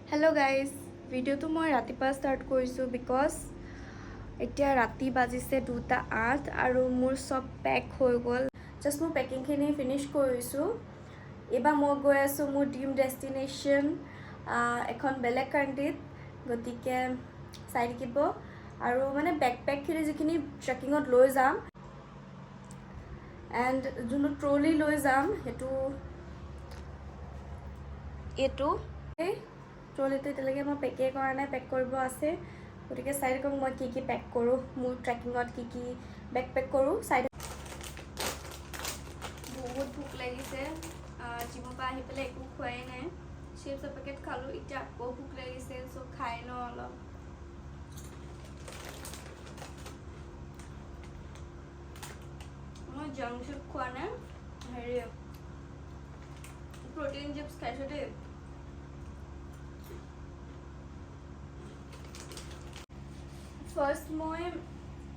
Hello' guys, ভিডিঅ'টো মই ৰাতিপুৱা ষ্টাৰ্ট কৰিছোঁ বিকজ এতিয়া ৰাতি বাজিছে 2:08 আৰু মোৰ চব পেক হৈ গ'ল। জাষ্ট মোৰ পেকিংখিনি ফিনিছ কৰিছোঁ। এইবাৰ মই গৈ আছোঁ মোৰ ড্ৰিম ডেষ্টিনেশ্যন, এখন বেলেগ কাণ্ট্ৰিত। গতিকে চাই থাকিব আৰু মানে বেকপেকখিনি যিখিনি ট্ৰেকিঙত লৈ যাম এণ্ড যোনটো ট্ৰলি লৈ যাম সেইটো এইটো ট্ৰলিটো এতিয়ালৈকে মই পেকেই কৰা নাই, পেক কৰিব আছে। গতিকে চাই থাকক মই কি পেক কৰোঁ, মোৰ ট্ৰেকিঙত কি বেকপেক কৰোঁ। বহুত ভোক লাগিছে, জিমৰ পৰা আহি পেলাই একো খোৱাই নাই। চিপছৰ পেকেট খালোঁ, এতিয়া আকৌ ভোক লাগিছে, চ' খাই লওঁ অলপ। মই জাংক চিপ খোৱা নাই, প্ৰটিন চিপছ খাইছোঁ দেই। ফাৰ্ষ্ট মই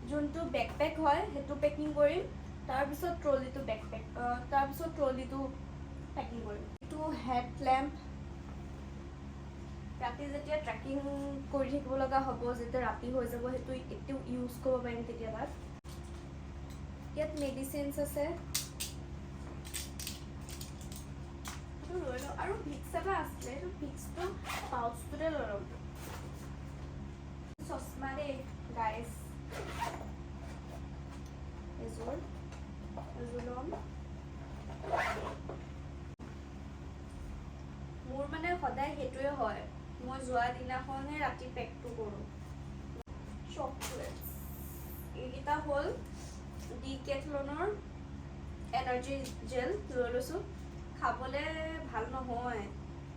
যোনটো বেকপেক হয় সেইটো পেকিং কৰিম, তাৰপিছত ট্ৰলিটো পেকিং কৰিম। এইটো হেডলেম্প, ৰাতি যেতিয়া ট্ৰেকিং কৰি থাকিব লগা হ'ব, যেতিয়া ৰাতি হৈ যাব, সেইটো ইউজ কৰিব পাৰিম কেতিয়াবা। ইয়াত মেডিচিনছ আছে, সেইটো লৈ লওঁ। আৰু ভিক্স এটা আছিলে, সেইটো ভিক্সটো পাউচটোতে লৈ ল'ম। চশমা দেই গাইজ, এযোৰ ল'ম। মোৰ মানে সদায় সেইটোৱে হয়, মই যোৱা দিনাখনে ৰাতি পেকটো কৰোঁ। চকলেটছ এইকেইটা হ'ল ডিকেথলনৰ এনাৰ্জি জেল লৈ লৈছোঁ। খাবলৈ ভাল নহয়,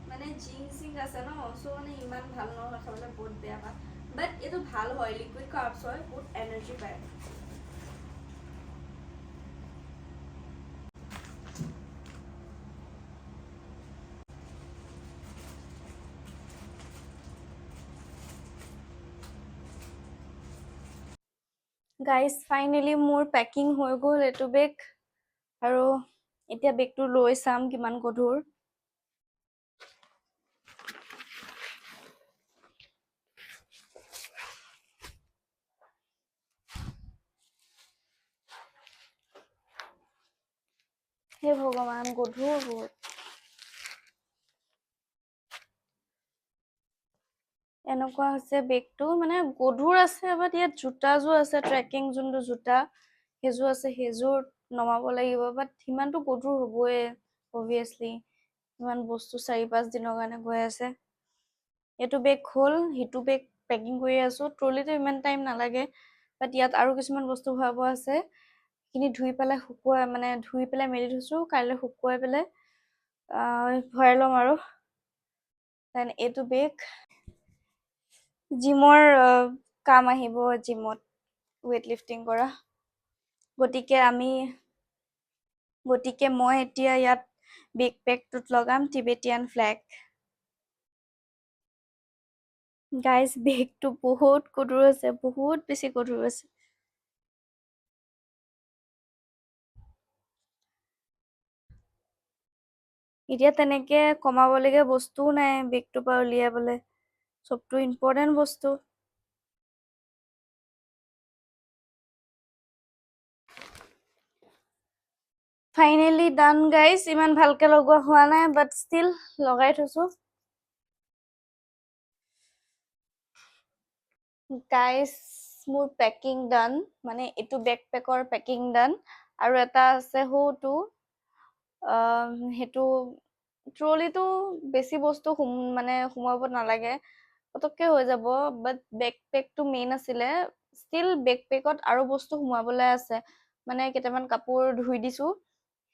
মানে জিংক আছে ন, চ' মানে ইমান ভাল নহয় খাবলৈ, বহুত বেয়া পায়। বাট এইটো ভাল হয়, লিকুইড কাৰ্বছ হয়, বহুত এনাৰ্জি পায়। গাইজ ফাইনেলি মোৰ পেকিং হৈ গ'ল এইটো বেগ, আৰু এতিয়া বেগটো লৈ চাম কিমান গধুৰ। হে ভগৱান, গধুৰ বহুত। এনেকুৱা হৈছে বেগটো, মানে গধুৰ আছে, বাট ইয়াত জোতাযোৰ আছে, ট্ৰেকিং যোনটো জোতা সেইযোৰ আছে, সেইযোৰ নমাব লাগিব। বাট সিমানটো গধুৰ হ'বই অভিয়াছলি, ইমান বস্তু 4-5 দিনৰ কাৰণে গৈ আছে। এইটো বেগ হ'ল, সিটো বেগ পেকিং কৰি আছোঁ। ট্ৰলিটো ইমান টাইম নালাগে, বাট ইয়াত আৰু কিছুমান বস্তু ভৰাব আছে। সেইখিনি ধুই পেলাই মেলি থৈছোঁ, কাইলৈ শুকুৱাই পেলাই ভৰাই ল'ম। আৰু দেন এইটো বেগ জিমৰ কাম আহিব, জিমত ৱেইট লিফটিং কৰা। গতিকে মই এতিয়া ইয়াত বেকপেকটোত লগাম টিবেটিয়ান ফ্লেগ। গাইজ বেগটো বহুত গধুৰ আছে, বহুত বেছি গধুৰ আছে। এতিয়া তেনেকে কমাবলগীয়া বস্তুও নাই বেগটোৰ পৰা উলিয়াবলে, চবটো ইম্পৰ্টেণ্ট বস্তু। ফাইনেলি ডান গাইজ, ইমান ভালকে লগোৱা হোৱা নাই, বাট ষ্টিল লগাই থৈছো। গাইজ মোৰ পেকিং ডান, মানে এইটো বেকপেকৰ পেকিং ডান। আৰু এটা আছে সৌটো, সেইটো ট্ৰলিটো বেছি বস্তু সোমাব নালাগে, পতককে হৈ যাব। বাট বেকপেকটো মেইন আছিলে, ষ্টিল বেকপেকত আৰু বস্তু সোমাবলৈ আছে। মানে কেইটামান কাপোৰ ধুই দিছো,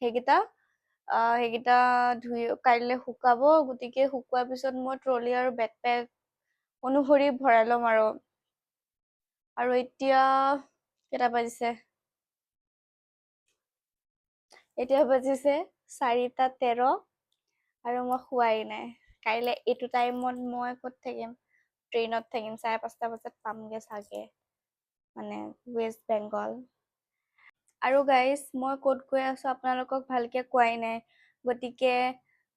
সেইকেইটা ধুই কাইলৈ শুকাব। গতিকে শুকোৱাৰ পিছত মই ট্ৰলি আৰু বেকপেক অনুসৰি ভৰাই ল'ম। আৰু এতিয়া কেইটা বাজিছে? এতিয়া বাজিছে 4:13 আৰু মই শুৱাই নাই। কাইলৈ এইটো টাইমত মই ক'ত থাকিম? ট্ৰেইনত থাকিম, 5:30 বজাত পামগে চাগে, মানে ৱেষ্ট বেংগল। আৰু গাইজ মই ক'ত গৈ আছো আপোনালোকক ভালকে কোৱাই নাই, গতিকে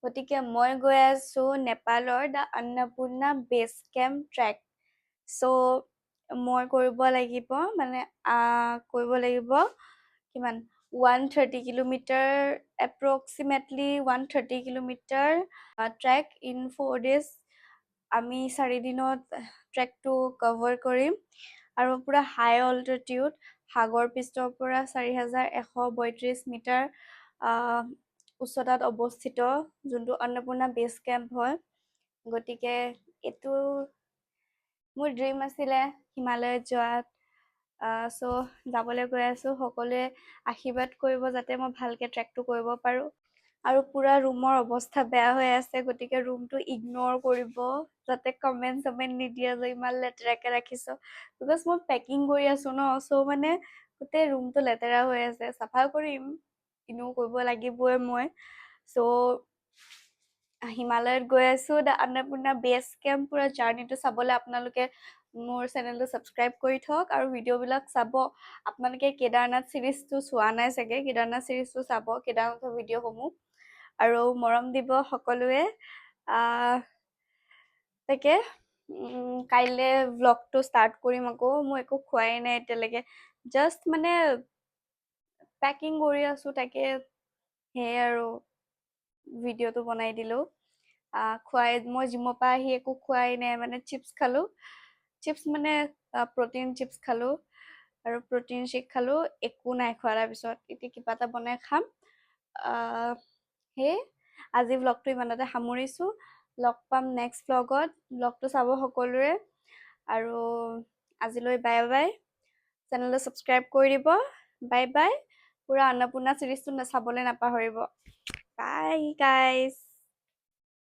গতিকে মই গৈ আছো নেপালৰ the Annapurna base camp track. চ' মই কৰিব লাগিব মানে কৰিব লাগিব কিমান 130 kilometre, approximately 130 kilometre track in 4 days। আমি 4 দিনত ট্ৰেকটো কভাৰ কৰিম আৰু পুৰা হাই অল্টিটিউড সাগৰ পৃষ্ঠৰ পৰা 4132 মিটাৰ উচ্চতাত অৱস্থিত যোনটো অন্নপূৰ্ণা বেছ কেম্প হয়। গতিকে এইটো মোৰ ড্ৰিম আছিলে হিমালয়ত যোৱাত। চ' যাবলৈ গৈ আছো। সকলোৱে আশীৰ্বাদ কৰিব যাতে মই ভালকে ট্ৰেকটো কৰিব পাৰো। আৰু পুৰা ৰুমৰ অৱস্থা বেয়া হৈ আছে, গতিকে ৰুমটো ইগনৰ কৰিব, যাতে কমেণ্ট নিদিয়ে যে ইমান লেতেৰাকে ৰাখিছো। বিকজ মই পেকিং কৰি আছো ন, চ' মানে গোটেই ৰুমটো লেতেৰা হৈ আছে। চাফা কৰিম, এনেও কৰিব লাগিবই মই। চ' হিমালয়ত গৈ আছো দ্য অন্নপূৰ্ণা বেছ কেম্প। পুৰা জাৰ্ণিটো চাবলৈ আপোনালোকে মোৰ চেনেলটো ছাবস্ক্ৰাইব কৰি থওক আৰু ভিডিঅ'বিলাক চাব। আপোনালোকে কেদাৰনাথ চিৰিজটো চোৱা নাই চাগে, কেদাৰনাথ চিৰিজটো চাব, কেদাৰনাথৰ ভিডিঅ'সমূহ, আৰু মৰম দিব সকলোৱে। তাকে কাইলৈ ভ্লগটো ষ্টাৰ্ট কৰিম আকৌ। মই একো খোৱাই নাই এতিয়ালৈকে, জাষ্ট মানে পেকিং কৰি আছো, তাকে সেয়াই আৰু ভিডিঅ'টো বনাই দিলো। মই জিমৰ পৰা আহি একো খোৱাই নাই, মানে চিপছ খালো। চিপছ মানে প্ৰটিন চিপছ খালো আৰু প্ৰটিন শ্বেক খালো, একো নাই খোৱা। তাৰপিছত এতিয়া কিবা এটা বনাই খাম। সেয়ে আজি ভ্লগটো ইমানতে সামৰিছো। লগ পাম নেক্সট ভ্লগত। ভ্লগটো চাব সকলোৰে, আৰু আজিলৈ বাই বাই। চেনেলটো ছাবস্ক্ৰাইব কৰি দিব। Bye bye. পুৰা অন্নপূৰ্ণা চিৰিজটো চাবলৈ নাপাহৰিব। বাই গাইজ।